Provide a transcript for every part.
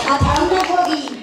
at ang nagogi.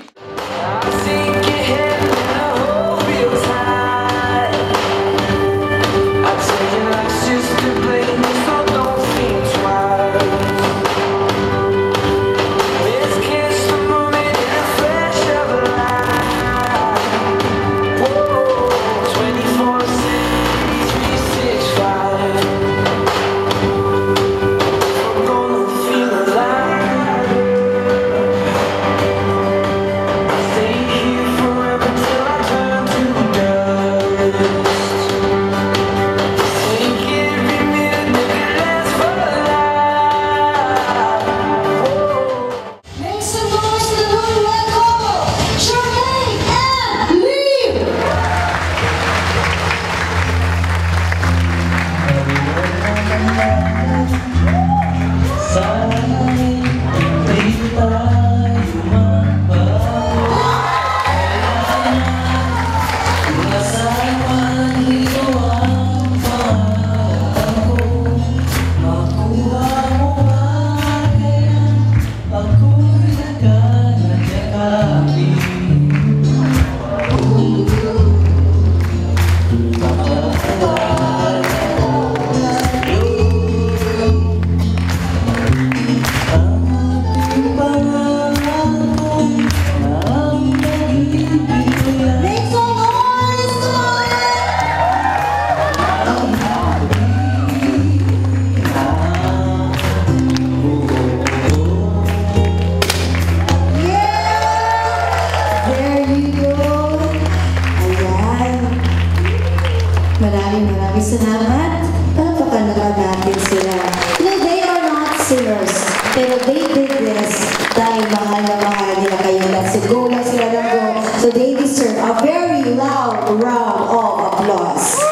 Maraming salamat. Papakalaman natin sila. You know, they are not singers, pero they did this dahil mahal na mahal nila kayo. So go lang sila ng go. So they deserve a very loud round of applause.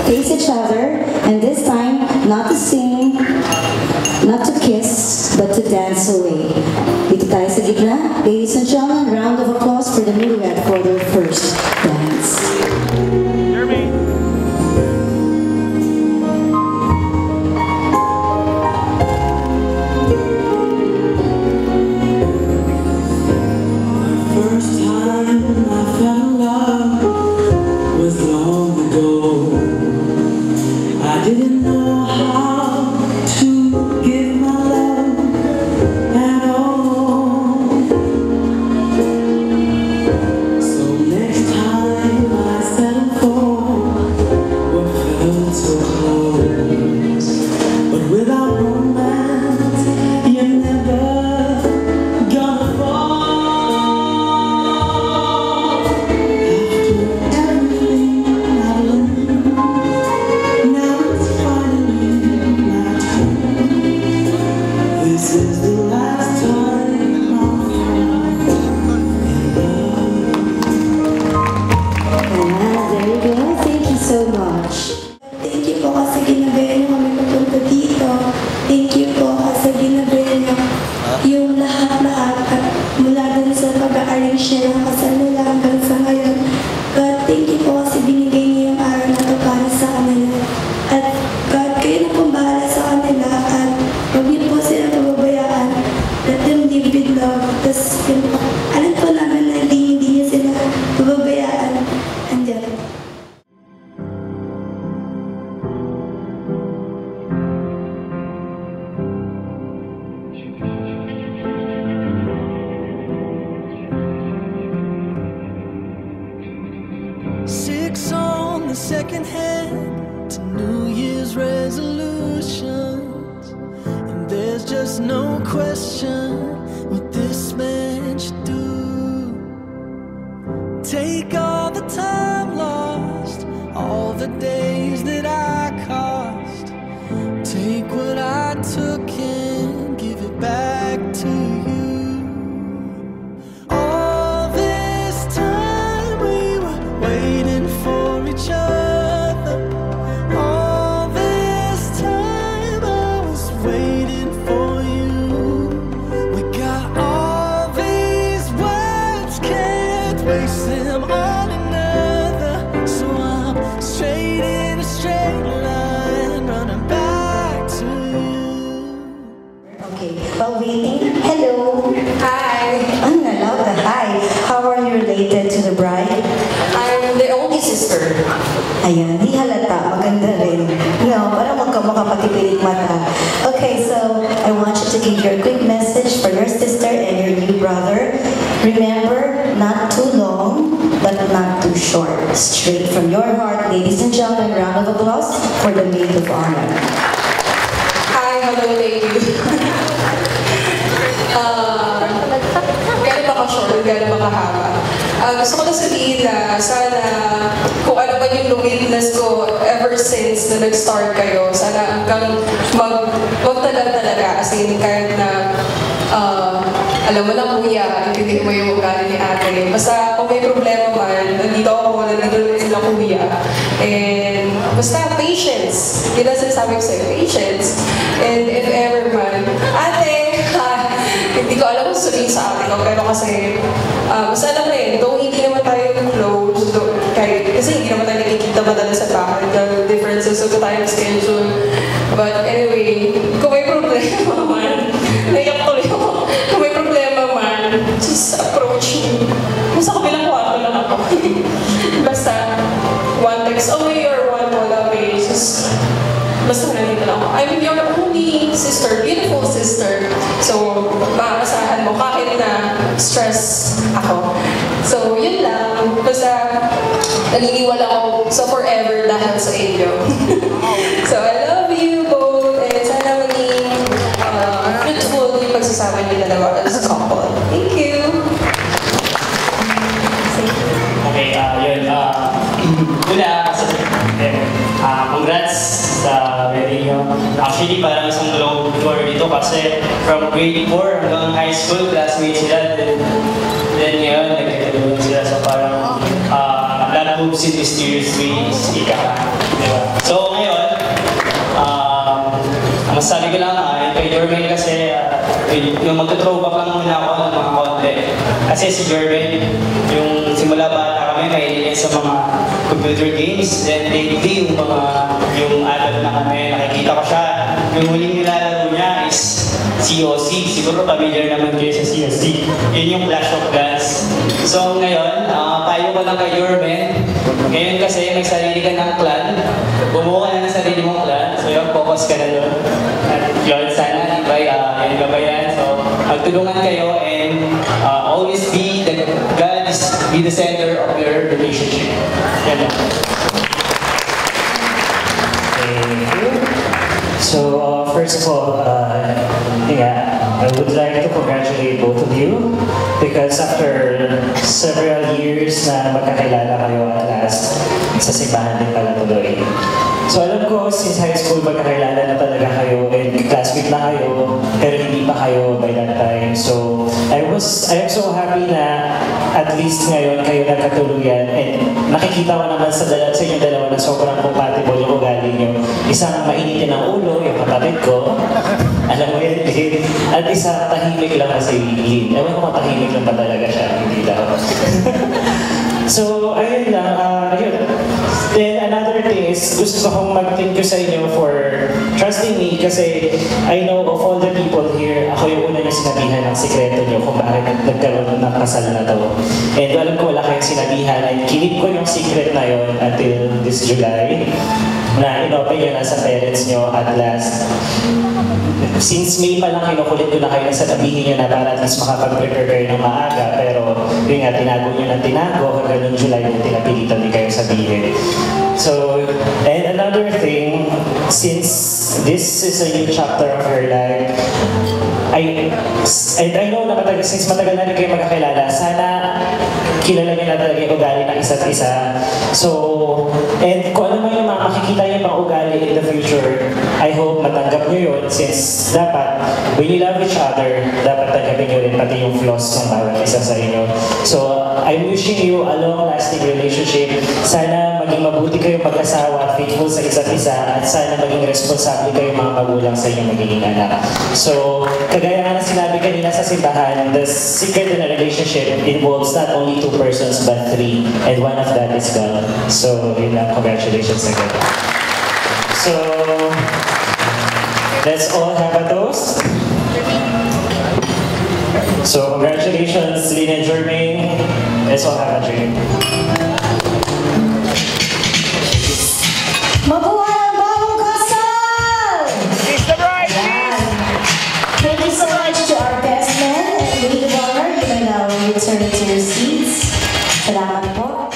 Face each other, and this time, not to sing, not to kiss, but to dance away. Dito tayo sa gitna. Ladies and gentlemen, round of applause for the newlywed for their first dance. Jeremy. First time I fell in love was long ago. I didn't know how to give my love at all. So next time I settle for what felt so close. But without romance, you're never gonna fall. This is the last time I'll fall in love. There you go. Thank you so much. Thank you po kasi ginagawa niyo kami papunta dito. Thank you po kasi ginagawa niyo yung lahat-lahat at mula dun sa pag-a-arrange niya ng kasal nila hanggang sa ngayon. God, thank you po kasi binigay niyo yung araw na to para sa kanila. At God, kayo na pong bahala sa kanila at huwag niyo po sila pababayaan. Let them live with love. Tapos yun po, alam po namin na hindi niyo sila pababayaan. Andiyan. Six on the second hand to New Year's resolutions, and there's just no question what this man should do. Take all the time lost, all the days that I cost. Take what I took and give it back to you. All this time we were waiting for each other. All this time I was waiting for you. We got all these words. waste them on another. So I'm straight in a straight line, running back to you. Okay, while waiting, hello. Hi, Ang nalaw ka, hi. How are you related to the bride? I'm the only sister. Ayan, di halata, maganda rin. No, parang magkamukha pati mata. Okay, so I want you to give your quick message for your sister and your new brother. Remember, not too long, but not too short. Straight from your heart, ladies and gentlemen, round of applause for the maid of honor. Hi, hello lady. Gano'n ba ka-short? Gano'n ba kahaba? Gusto ko na sabihin na sana kung ano ba yung witness ko ever since na nag-start kayo, sana hanggang magtagal talaga. As in, kahit na alam mo na kuya, intindihin mo yung ugali ni ate. Basta kung may problema man, nandito ako, nandito sila kuya. And basta patience. Yun ang sinasabi ko sa'yo, patience. And if ever man, ate, hindi ko alam kung sabihin sa ate ko, pero kasi, basta alam rin, though hindi naman tayo close, kasi hindi naman tayo nakikita madalas sa bahay, the differences of time schedule. But anyway, kung may problema man, naiyak tuloy ako, kung may problema man, just approach me. Basta kabilang kwarto lang ako. Basta, one text away or one call away, just, basta nandito lang ako. I'm your only sister, beautiful sister. So, maasahan mo kahit na stress ako. So, yun lang. Basta, naniniwala ako sa forever dahil sa inyo. So, I love you both. And sana maging fruitful yung pagsasama niyo dalawa as a couple. Thank you. Okay, yun. Una, congrats sa wedding nyo. Actually, parang isang globe tour dito kasi from grade 4 hanggang high school, classmates sila. Then yun, nagkakatulungan sila sa parang love moves in mysterious ways, ika. Diba? So ngayon, ang masasabi ko lang kay Jermaine kasi yung magto-throwback lang muna ako ng mga konti. Kasi si Jermaine, yung simula bata kami, mahilig sa mga computer games. Then lately, yung adult na kami, nakikita ko siya. Yung huling nilalaro niya is COC. Siguro familiar naman kayo sa COC. Yun yung Clash of Clans. So ngayon, payo ko lang kay Jermaine. Ngayon kasi may sarili ka ng clan. Bumuo ka na ng sarili mong clan. So yun, focus ka na doon. At yun, sana, yan ka ba yan? So, magtulungan kayo and always be the center of your relationship. Yan lang. Thank you. So, first of all, I would like to congratulate both of you because after several years na magkakilala kayo at last, sa simbahan din pala tuloy. So alam ko, since high school magkakilala na talaga kayo and classmate na kayo, pero hindi pa kayo by that time. So I am so happy na at least ngayon kayo nagkatuluyan and nakikita ko naman sa inyong dalawa na sobrang compatible yung ugali nyo. Isang mainitin ang ulo, yung kapatid ko, alam mo yan din. At isa tahimik lang kasi Lynn. Ewan ko matahimik lang ba talaga siya, hindi daw. So, ayun lang, yun. Then another thing is, gusto kong mag-thank you sa inyo for trusting me kasi I know of all the people here, ako yung una yung sinabihan ng sikreto nyo kung bakit nagkaroon ng kasal na to. And alam ko wala kayong sinabihan and kinip ko yung secret na yun until this July na inopen yun na sa parents nyo at last. Since May pa lang kinukulit ko na kayo na sabihin nyo na para at least makapag-prepare kayo ng maaga pero yun nga, tinago nyo ng tinago hanggang noong July na tinapilitan din kayo sabihin. So, and another thing, since this is a new chapter of your life, I know na since matagal na rin kayo magkakilala, sana kilala niyo na talaga yung ugali ng isa't isa. So, and kung ano man yung makikita yung mga ugali in the future, I hope matanggap niyo yun since dapat, when you love each other, dapat tanggapin niyo rin pati yung flaws ng bawat isa sa inyo. So, I'm wishing you a long-lasting relationship. Sana maging mabuti kayong mag-asawa at faithful sa isa't isa at sana maging responsable kayong mga magulang sa inyong magiging anak. So, kagaya nga na sinabi kanina sa simbahan, the secret in a relationship involves not only two persons but three, and one of that is God. So, yun lang, congratulations again. So, let's all have a toast. So, congratulations, Lynn and Jermaine. Let's all have a drink. Mabuhay ang bagong kasal! Kiss the bride, Yan. Thank you so much to our guest men and maid of honor. You may now return to your seats. Salamat po.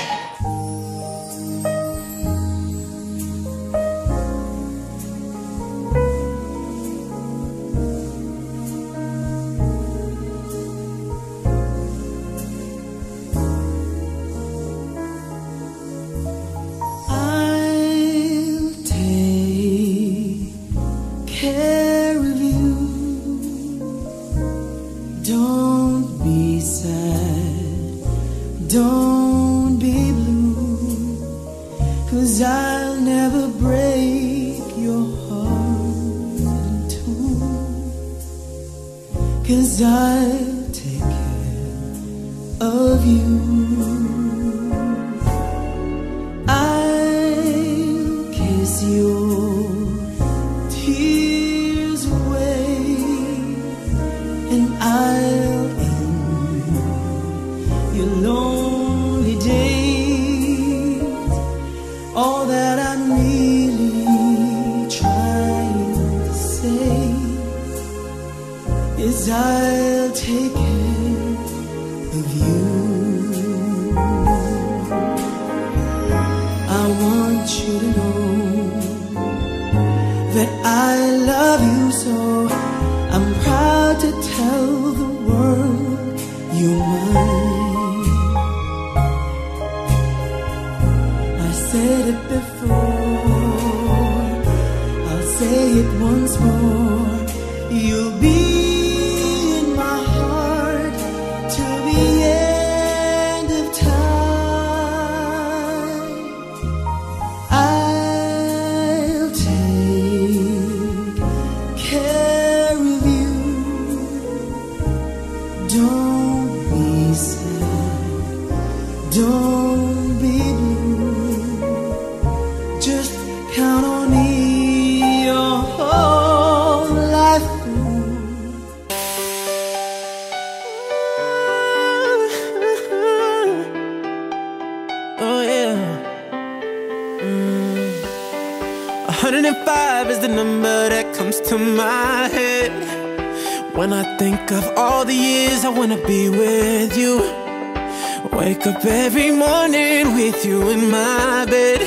I'll take care of you. Don't be sad, don't be blue, 'cause I'll never break your heart in two, 'cause I'll take care of you. I'll kiss your tears away, and I'll end your lonely days. All that I'm really trying to say is I'll take care of you. I want you to know that I love you so. I'm proud to tell the world you're mine. I said it before, I'll say it once more. You'll be in my heart till the end of time. I'll take care of you. Don't be sad, don't be blue. Just count on me your whole life through. Oh yeah. 105 is the number that comes to my head when I think of all the years I wanna be with you. Wake up every morning with you in my bed.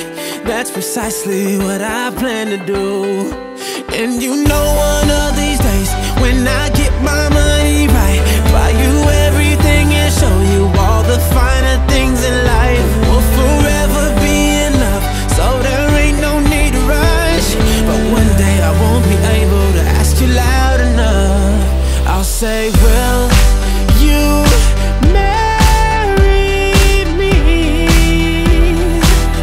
That's precisely what I plan to do. And you know one of these days when I get my money right, buy you everything and show you all the finer things in life. We'll forever be in love, so there ain't no need to rush. But one day I won't be able to ask you loud enough. I'll say, will you marry me?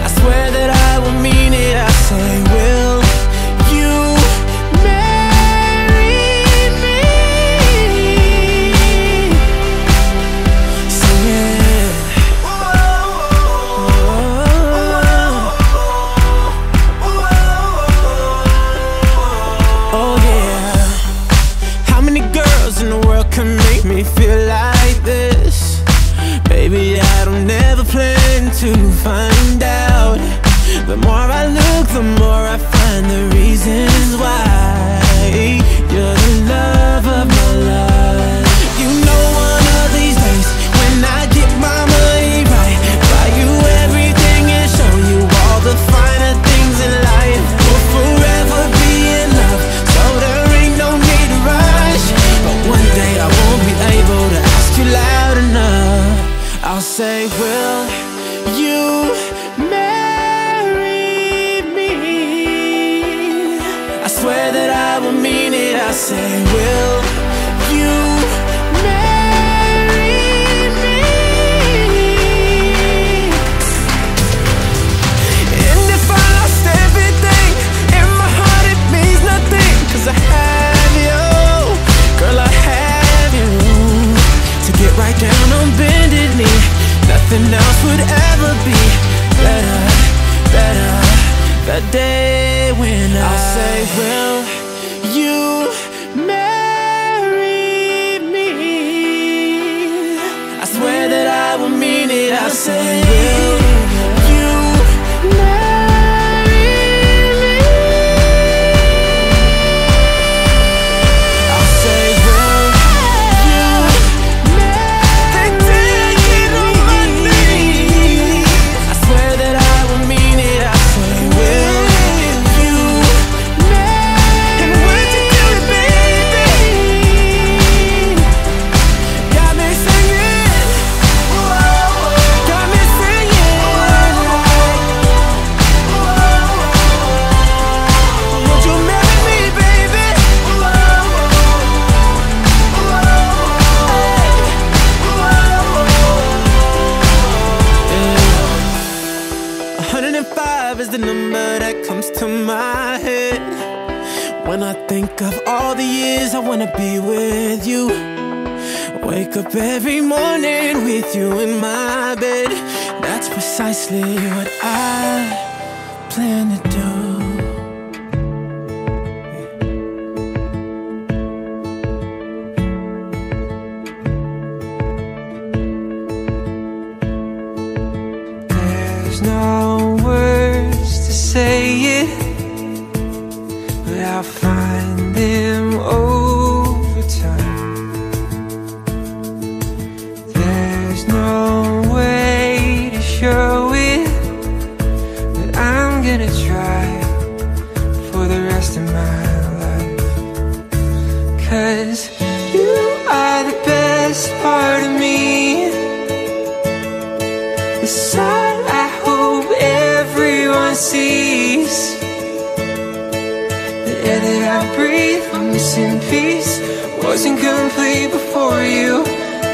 I swear that I will mean it. I say, will you marry me? Sing it. Oh yeah. How many girls in the world can make me feel like this? Baby, I don't ever plan to find out. The more I look, the more I find the reasons why you're the love of my life. You know one of these days when I get my money right, buy you everything and show you all the finer things in life. We'll forever be in love, so there ain't no need to rush. But one day I won't be able to ask you loud enough. I'll say, will you marry me? I swear that I will mean it. I say, will you marry me? nothing else would ever be better, better. The day when I'll say, will you marry me? I swear that I will mean it. I'll say, will you marry me? I'll say, will you marry me? I swear that I will mean it. I'll say, will you marry? And would you do it, baby? Got me singing, got me singing. Would you marry me, baby? 105 is the number that comes to my head when I think of all the years I wanna be with you. Wake up every morning with you in my bed. That's precisely what I plan to do. There's no words to say it, but I'll find them over time. There's no way to show it, but I'm gonna try for the rest of my life. 'Cause you are the best part of me, the side I hope everyone sees, the air that I breathe when missing piece wasn't complete before you.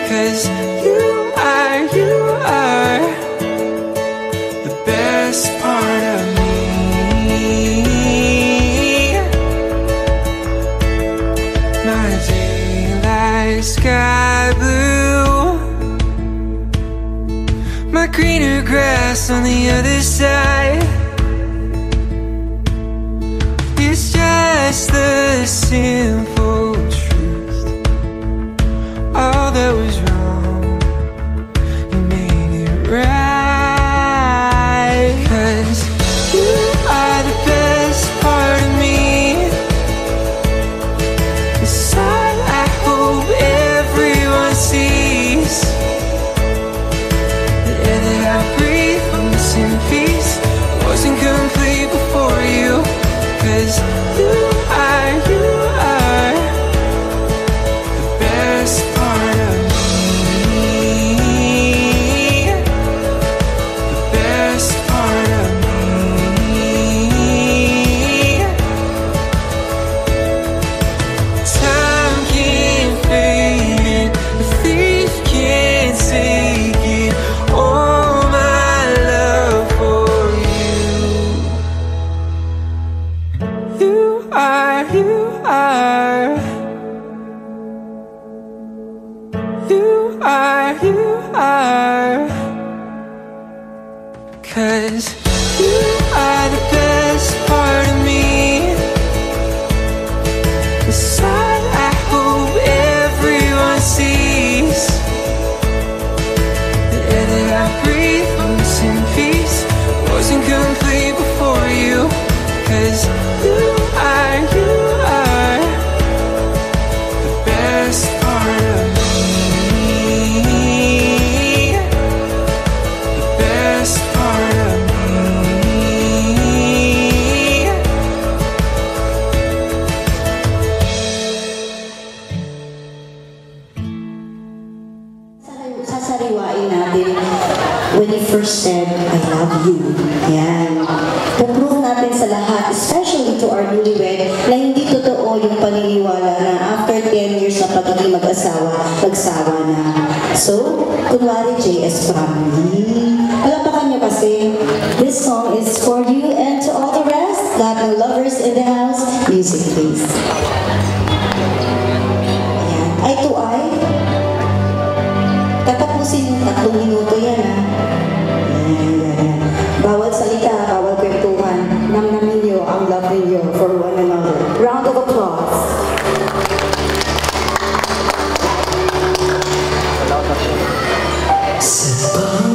'Cause you are the best part of me. My daylight sky blue, my greener grass on the other side. It's just the simple truth. All that was wrong, you made it right. 'Cause you are the best part of me, the side I hope everyone sees, the air that I breathe when missing piece wasn't complete before you. 'Cause you are the best part of me, the best part of me. Time can't fade it, the thief can't take it. All my love for you. You are, you are. You are, you are. 'Cause you are the best part of me, the side I hope everyone sees, the air that I breathe when missing piece wasn't complete before you. 'Cause you are the best part of me, the best part of me. Sasariwain natin when he first said, I love you. Yan. Puprove natin sa lahat, especially to our newlywed, na hindi totoo yung paniniwala na after 10 years na pagiging mag-asawa, magsawa na. So, kunwari JS family. Palapakan niyo kasi, this song is for you and to all the rest, lahat ng lovers in the house, music please. Ayan. Eye to eye. Tatapusin yung 3 minuto yan ha. Sit by